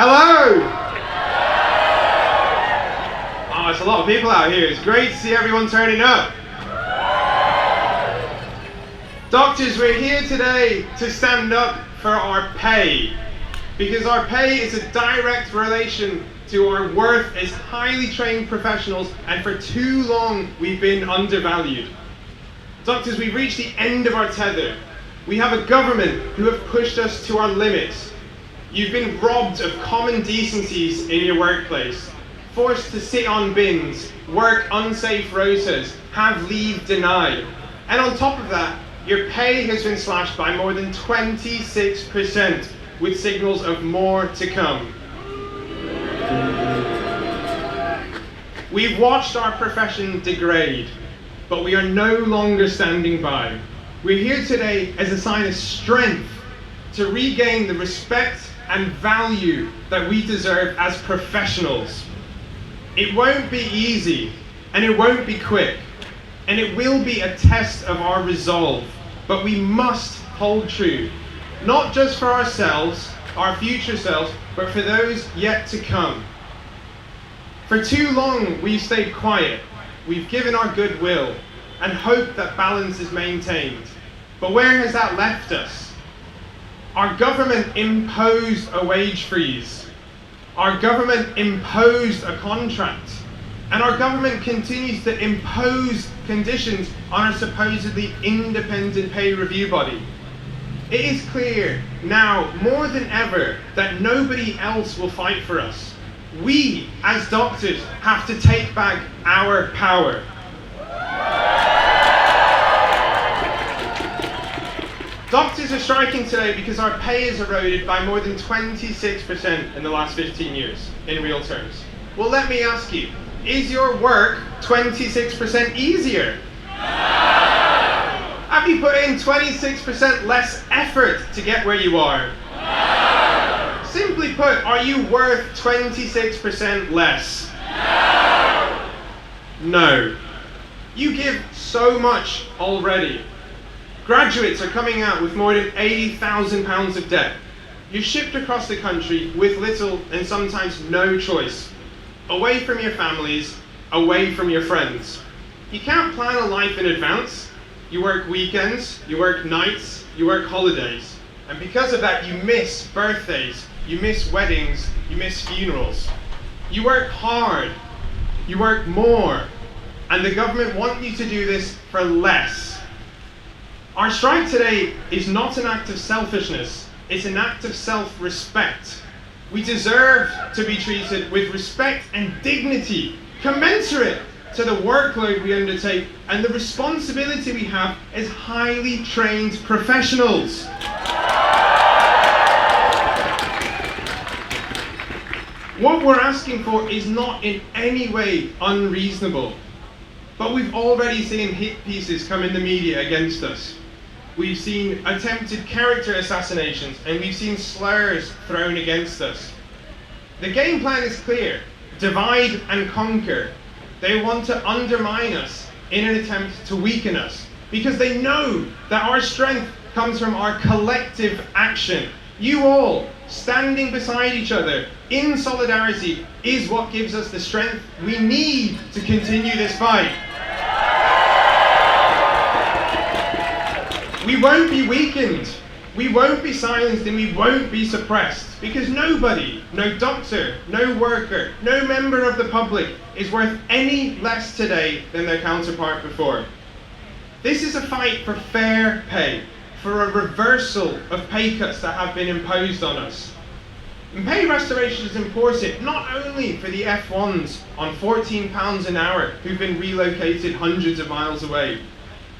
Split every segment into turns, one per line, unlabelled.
Hello! Oh, it's a lot of people out here. It's great to see everyone turning up. Doctors, we're here today to stand up for our pay. Because our pay is a direct relation to our worth as highly trained professionals, and for too long we've been undervalued. Doctors, we've reached the end of our tether. We have a government who have pushed us to our limits. You've been robbed of common decencies in your workplace, forced to sit on bins, work unsafe rotas, have leave denied. And on top of that, your pay has been slashed by more than 26%, with signals of more to come. We've watched our profession degrade, but we are no longer standing by. We're here today as a sign of strength to regain the respect and value that we deserve as professionals. It won't be easy, and it won't be quick, and it will be a test of our resolve, but we must hold true, not just for ourselves, our future selves, but for those yet to come. For too long we've stayed quiet, we've given our goodwill, and hope that balance is maintained. But where has that left us? Our government imposed a wage freeze. Our government imposed a contract. And our government continues to impose conditions on our supposedly independent pay review body. It is clear now, more than ever, that nobody else will fight for us. We, as doctors, have to take back our power. Doctors are striking today because our pay is eroded by more than 26% in the last 15 years, in real terms. Well, let me ask you, is your work 26% easier? No! Have you put in 26% less effort to get where you are? No! Simply put, are you worth 26% less? No! No. You give so much already. Graduates are coming out with more than £80,000 of debt. You're shipped across the country with little and sometimes no choice. Away from your families, away from your friends. You can't plan a life in advance. You work weekends, you work nights, you work holidays. And because of that, you miss birthdays, you miss weddings, you miss funerals. You work hard, you work more, and the government want you to do this for less. Our strike today is not an act of selfishness, it's an act of self-respect. We deserve to be treated with respect and dignity, commensurate to the workload we undertake and the responsibility we have as highly trained professionals. What we're asking for is not in any way unreasonable, but we've already seen hit pieces come in the media against us. We've seen attempted character assassinations, and we've seen slurs thrown against us. The game plan is clear: divide and conquer. They want to undermine us in an attempt to weaken us, because they know that our strength comes from our collective action. You all, standing beside each other in solidarity, is what gives us the strength we need to continue this fight. We won't be weakened, we won't be silenced, and we won't be suppressed, because nobody, no doctor, no worker, no member of the public is worth any less today than their counterpart before. This is a fight for fair pay, for a reversal of pay cuts that have been imposed on us. And pay restoration is important not only for the F1s on £14 an hour who've been relocated hundreds of miles away,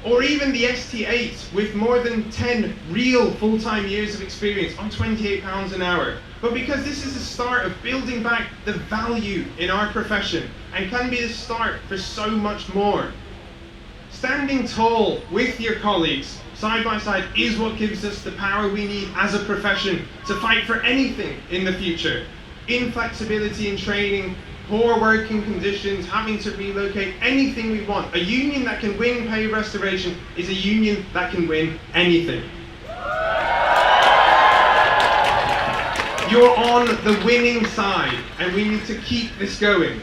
or even the ST8 with more than 10 real full-time years of experience on £28 an hour, but because this is the start of building back the value in our profession and can be the start for so much more. Standing tall with your colleagues, side by side, is what gives us the power we need as a profession to fight for anything in the future. Inflexibility in training, poor working conditions, having to relocate, anything we want. A union that can win pay restoration is a union that can win anything. You're on the winning side, and we need to keep this going.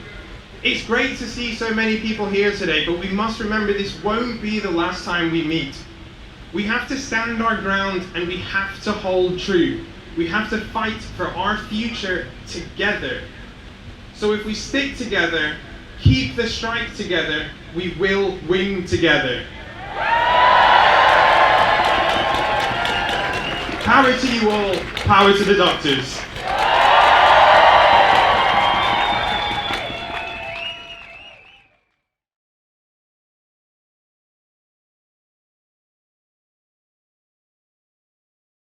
It's great to see so many people here today, but we must remember this won't be the last time we meet. We have to stand our ground, and we have to hold true. We have to fight for our future together. So if we stick together, keep the strike together, we will win together. Power to you all, power to the doctors.